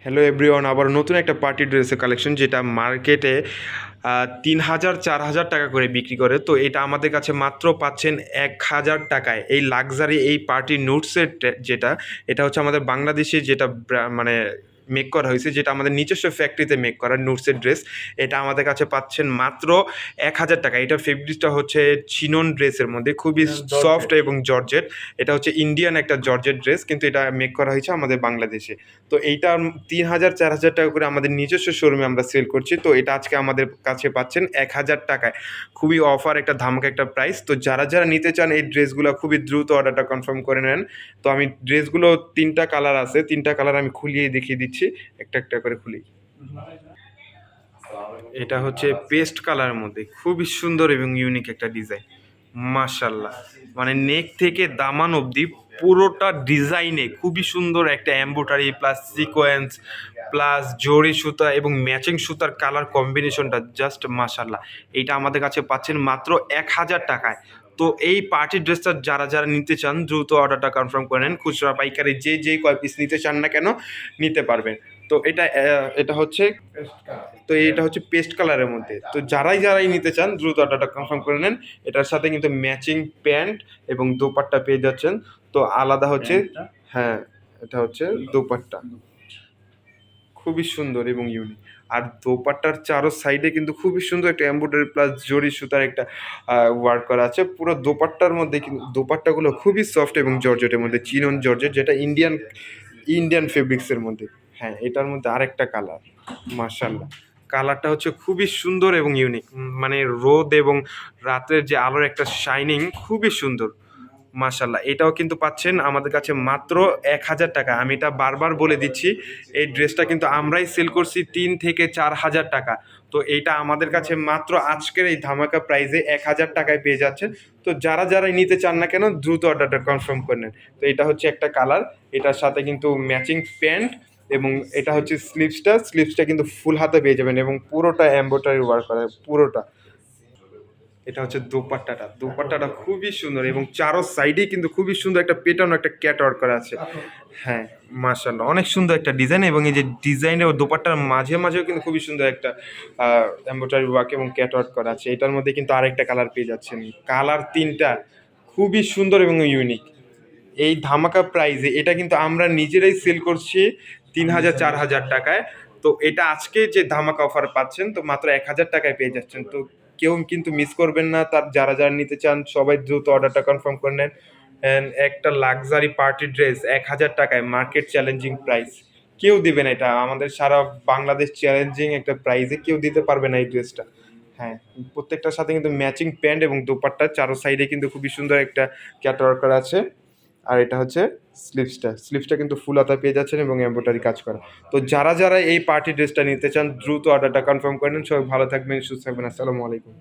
Hello everyone, আবার নতুন একটা পার্টি ড্রেসের কালেকশন যেটা মার্কেটে 3,000 4,000 টাকা করে বিক্রি করে। তো এটা আমাদের কাছে মাত্র পাচ্ছেন 1,000 টাকায়। এই লাক্সারি এই পার্টি নুটসের যেটা, এটা হচ্ছে আমাদের বাংলাদেশে যেটা মানে মেক করা হয়েছে, যেটা আমাদের নিজস্ব ফ্যাক্টরিতে মেক করা নুটসের ড্রেস। এটা আমাদের কাছে পাচ্ছেন মাত্র 1,000 টাকা। এটার ফেব্রিকটা হচ্ছে চিনন ড্রেসের মধ্যে, খুবই সফট এবং জর্জেট। এটা হচ্ছে ইন্ডিয়ান একটা জর্জেট ড্রেস, কিন্তু এটা মেক করা হয়েছে আমাদের বাংলাদেশে। তো এইটা 3,000 4,000 টাকা করে আমাদের নিজস্ব শোরুমে আমরা সেল করছি। তো এটা আজকে আমাদের কাছে পাচ্ছেন 1,000 টাকায়। খুবই অফার, একটা ধামাকা একটা প্রাইস। তো যারা যারা নিতে চান এই ড্রেসগুলো খুবই দ্রুত অর্ডারটা কনফার্ম করে নেন। তো আমি ড্রেসগুলো 3টা কালার আছে, 3টা কালার আমি খুলিয়ে দেখিয়ে দিচ্ছি, একটা একটা করে খুলি। এটা হচ্ছে পেস্ট কালারের মধ্যে খুবই সুন্দর এবং ইউনিক একটা ডিজাইন, মাশাল্লাহ। মানে নেক থেকে দামান অবধি পুরোটা ডিজাইনে খুবই সুন্দর একটা এমব্রয়ডারি প্লাস সিকোয়েন্স প্লাস জরি সুতা এবং ম্যাচিং সুতার কালার কম্বিনেশনটা জাস্ট মাশাল্লাহ। এইটা আমাদের কাছে পাচ্ছেন মাত্র 1,000 টাকায়। তো এই পার্টি ড্রেসটা যারা যারা নিতে চান দ্রুত অর্ডারটা কনফার্ম করে নেন। খুচরা পাইকারি যেই কয় পিস নিতে চান না কেন নিতে পারবেন। তো এটা হচ্ছে, তো এটা হচ্ছে পেস্ট কালারের মধ্যে। তো যারাই নিতে চান দ্রুত অর্ডারটা কনফার্ম করে নেন। এটার সাথে কিন্তু ম্যাচিং প্যান্ট এবং দোপাট্টা পেয়ে যাচ্ছেন। তো আলাদা হচ্ছে, হ্যাঁ, এটা হচ্ছে দোপাট্টা, খুবই সুন্দর এবং ইউনিক। আর দোপাট্টার চারো সাইডে কিন্তু খুবই সুন্দর একটা এমব্রয়ডারি প্লাস জরি সুতার একটা ওয়ার্ক করা আছে। পুরো দোপাট্টার মধ্যে কিন্তু দোপাট্টাগুলো খুবই সফট এবং জর্জেটের মধ্যে, চিনন জর্জেট, যেটা ইন্ডিয়ান ফেব্রিক্সের মধ্যে। হ্যাঁ, এটার মধ্যে আরেকটা কালার, মার্শাল্লাহ। কালারটা হচ্ছে খুবই সুন্দর এবং ইউনিক। মানে রোদ এবং রাতের যে আলোর একটা শাইনিং খুবই সুন্দর, মাশাল্লাহ। এটাও কিন্তু পাচ্ছেন আমাদের কাছে মাত্র 1,000 টাকা। আমি এটা বারবার বলে দিচ্ছি, এই ড্রেসটা কিন্তু আমরাই সেল করছি 3 থেকে 4 হাজার টাকা। তো এইটা আমাদের কাছে মাত্র আজকের এই ধামাকা প্রাইসে 1,000 টাকায় পেয়ে যাচ্ছেন। তো যারাই নিতে চান না কেন দ্রুত অর্ডারটা কনফার্ম করে নেন। তো এটা হচ্ছে একটা কালার, এটার সাথে কিন্তু ম্যাচিং প্যান্ট এবং এটা হচ্ছে স্লিভসটা কিন্তু ফুল হাতে পেয়ে যাবেন এবং পুরোটা এমব্রয়ডারি ওয়ার্ক করা, পুরোটা। এটা হচ্ছে দোপাট্টাটা খুবই সুন্দর এবং চারো সাইডেই কিন্তু খুবই সুন্দর একটা প্যাটার্ন, একটা ক্যাটওয়ার্ক করা আছে। হ্যাঁ, মাশাআল্লাহ, অনেক সুন্দর একটা ডিজাইন। এবং এই যে ডিজাইনের দোপাট্টার মাঝেও কিন্তু খুবই সুন্দর একটা এমব্রয়ডারি ওয়ার্ক এবং ক্যাটওয়ার্ক করা আছে। এটার মধ্যে কিন্তু আরেকটা কালার পেয়ে যাচ্ছেন, কালার 3টা, খুবই সুন্দর এবং ইউনিক। এই ধামাকা প্রাইজে এটা কিন্তু আমরা নিজেরাই সেল করছি 3,000 4,000 টাকায়। তো এটা আজকে যে ধামাকা অফার পাচ্ছেন, তো মাত্র 1,000 টাকায় পেয়ে যাচ্ছেন। তো কেউ কিন্তু মিস করবেন না। তার যারা নিতে চান সবাই দ্রুত অর্ডারটা কনফার্ম করে নেন। অ্যান্ড একটা লাক্সারি পার্টি ড্রেস 1,000 টাকায়, মার্কেট চ্যালেঞ্জিং প্রাইস। কেউ দিবে না এটা, আমাদের সারা বাংলাদেশ চ্যালেঞ্জিং একটা প্রাইসে কেউ দিতে পারবে না এই ড্রেসটা। হ্যাঁ, প্রত্যেকটার সাথে কিন্তু ম্যাচিং প্যান্ট এবং দোপাট্টা চারো সাইডে কিন্তু খুবই সুন্দর একটা ক্যাটওয়ার্ক করা আছে। আর এটা হচ্ছে স্লিভসটা কিন্তু ফুল হাতা পেয়ে যাচ্ছেন এবং এমব্রয়ডারি কাজ করা। তো যারা এই পার্টি ড্রেসটা নিতে চান দ্রুত অর্ডারটা কনফার্ম করে নিন। সবাই ভালো থাকবেন, সুস্থ থাকবেন। আসসালামু আলাইকুম।